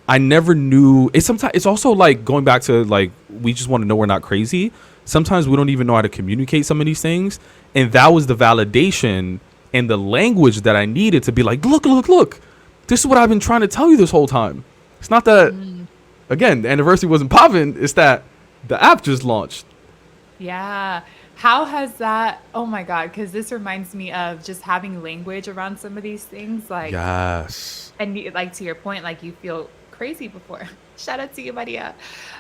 I never knew. It's sometimes. It's also like going back to like we just want to know we're not crazy. Sometimes we don't even know how to communicate some of these things, and that was the validation and the language that I needed to be like, look, look, look. This is what I've been trying to tell you this whole time. It's not that Mm, again the anniversary wasn't popping. It's that the app just launched. yeah. How has that? Oh my God, because this reminds me of just having language around some of these things. Like, Yes. and like to your point, like you feel crazy before. Shout out to you, Maria.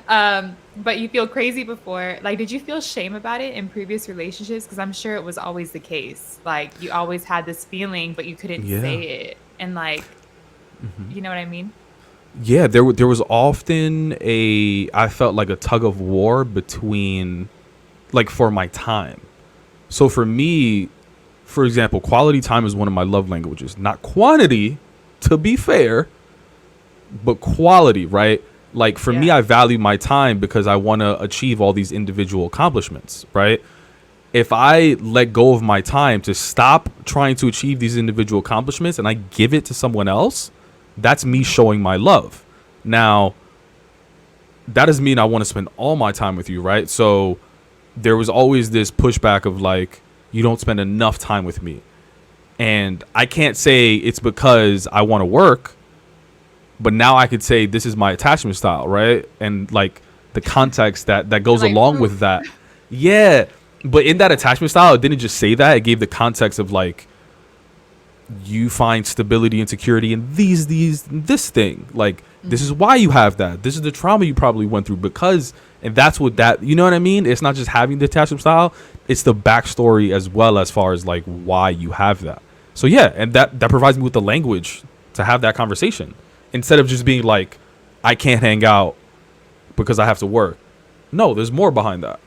But you feel crazy before. Like, did you feel shame about it in previous relationships? Because I'm sure it was always the case. Like, you always had this feeling, but you couldn't say Yeah. it. And like, you know what I mean? Yeah, there was often a I felt like a tug of war between like for my time. So for me, for example, quality time is one of my love languages. Not quantity, to be fair, but quality, right? Like for me, Yeah. I value my time because I want to achieve all these individual accomplishments, right? If I let go of my time to stop trying to achieve these individual accomplishments and I give it to someone else, that's me showing my love. Now, that doesn't mean I want to spend all my time with you, right? So there was always this pushback of like, you don't spend enough time with me. And I can't say it's because I want to work, but now I could say this is my attachment style, right? And like the context that You're goes like, along with proof. that. Yeah. But in that attachment style, it didn't just say that. It gave the context of like, you find stability and security in this thing. Like this is Mhm. why you have that. This is the trauma you probably went through because, and that's what that, you know what I mean? It's not just having the attachment style, it's the backstory as well, as far as like why you have that. So yeah, and that provides me with the language to have that conversation instead of just being like, I can't hang out because I have to work. No, there's more behind that.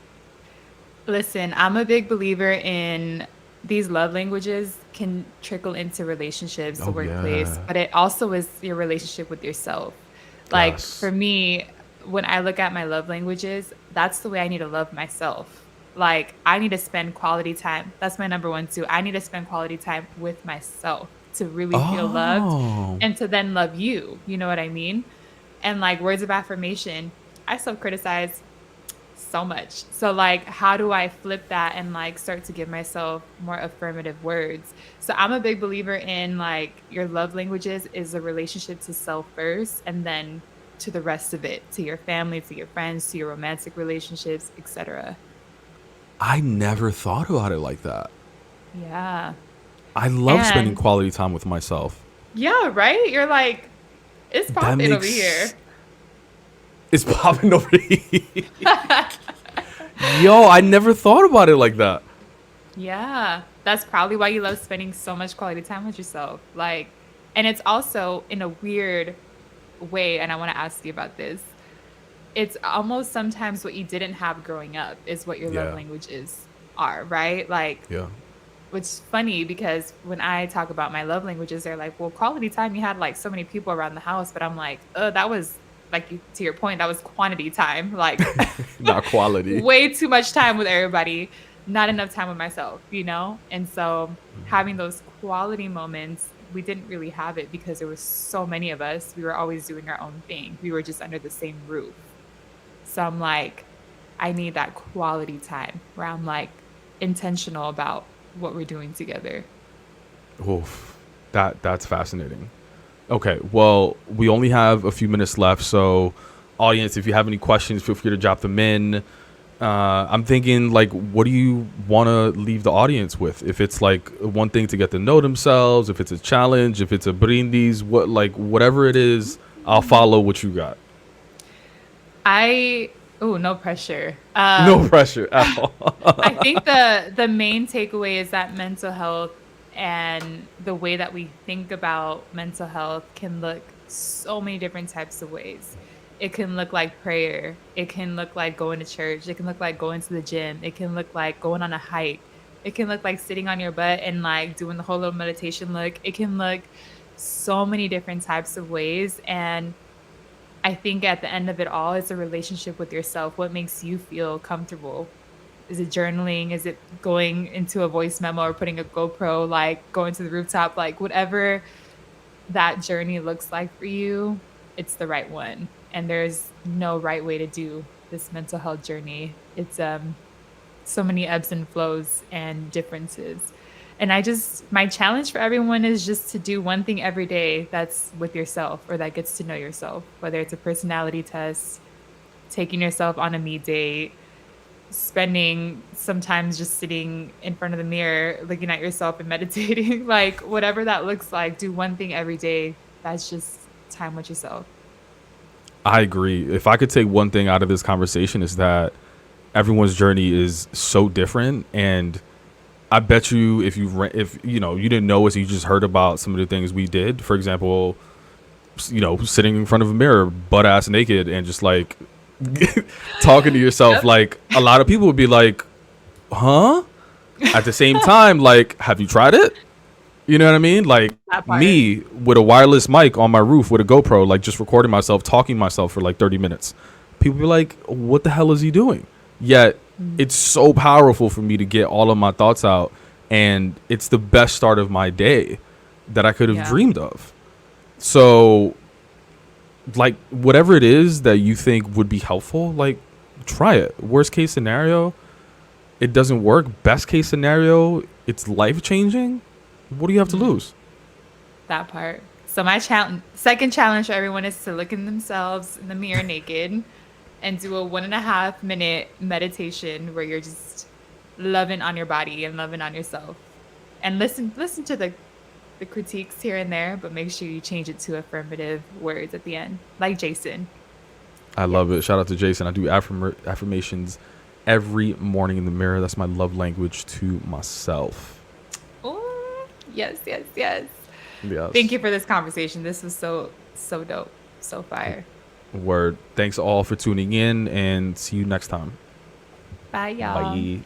Listen, I'm a big believer in these love languages can trickle into relationships, the Oh workplace, yeah. but it also is your relationship with yourself. Like for Yes. me, when I look at my love languages, that's the way I need to love myself. Like I need to spend quality time. That's my number one too. I need to spend quality time with myself to really feel loved Oh. and to then love you. You know what I mean? And like words of affirmation, I self criticize so much. So like how do I flip that and like start to give myself more affirmative words? So I'm a big believer in like your love languages is a relationship to self first and then to the rest of it, to your family, to your friends, to your romantic relationships, etc. I never thought about it like that. Yeah. I love spending And quality time with myself. yeah, right? You're like it's That popping over makes here. it's popping over here. Yo, I never thought about it like that. Yeah, that's probably why you love spending so much quality time with yourself. Like, and it's also in a weird way, and I want to ask you about this. It's almost sometimes what you didn't have growing up is what your love Yeah, languages are, right? Like, yeah, which is funny because when I talk about my love languages, they're like, well, quality time, you had like so many people around the house, but I'm like, that was like to your point, that was quantity time. Like, not quality. way too much time with everybody, not enough time with myself, you know? And so having those quality moments, we didn't really have it because there was so many of us. We were always doing our own thing. We were just under the same roof. So I'm like, I need that quality time where I'm like intentional about what we're doing together. Oof, that's fascinating. Okay, well, we only have a few minutes left, so audience, if you have any questions, feel free to drop them in. I'm thinking, like, what do you want to leave the audience with? If it's like one thing to get to know themselves, if it's a challenge, if it's a brindis, what, like, whatever it is, I'll follow what you got. Oh, no pressure. No pressure at all. I think the main takeaway is that mental health and the way that we think about mental health can look so many different types of ways. It can look like prayer. It can look like going to church. It can look like going to the gym. It can look like going on a hike. It can look like sitting on your butt and like doing the whole little meditation look. It can look so many different types of ways. And I think at the end of it all, it's a relationship with yourself. What makes you feel comfortable? Is it journaling? Is it going into a voice memo or putting a GoPro, like going to the rooftop? Like whatever that journey looks like for you, it's the right one. And there's no right way to do this mental health journey. It's so many ebbs and flows and differences. And my challenge for everyone is just to do one thing every day that's with yourself or that gets to know yourself, whether it's a personality test, taking yourself on a me date, spending sometimes just sitting in front of the mirror, looking at yourself and meditating, like whatever that looks like, do one thing every day. That's just time with yourself. I agree. If I could take one thing out of this conversation, is that everyone's journey is so different, and I bet you if you know you didn't know us, you just heard about some of the things we did. For example, sitting in front of a mirror, butt ass naked, and just like talking to yourself. Yep. Like a lot of people would be like, "Huh?" At the same time, like, have you tried it? You know what I mean? Like That part. me with a wireless mic on my roof with a GoPro, like just recording myself, talking to myself for like 30 minutes. People be like, what the hell is he doing? Yet it's so powerful for me to get all of my thoughts out. And it's the best start of my day that I could have Yeah. dreamed of. So, like, whatever it is that you think would be helpful, like, try it. Worst case scenario, it doesn't work. Best case scenario, it's life changing. What do you have to lose? That part. So my second challenge for everyone is to look in themselves in the mirror naked and do a 1.5 minute meditation where you're just loving on your body and loving on yourself. And listen to the critiques here and there, but make sure you change it to affirmative words at the end, like Jason. I Yes. love it. Shout out to Jason. I do affirmations every morning in the mirror. That's my love language to myself. Oh, yes, yes, yes. Yes. Thank you for this conversation. This was so dope, so fire. Word. Thanks all for tuning in, and see you next time. Bye, y'all. Bye.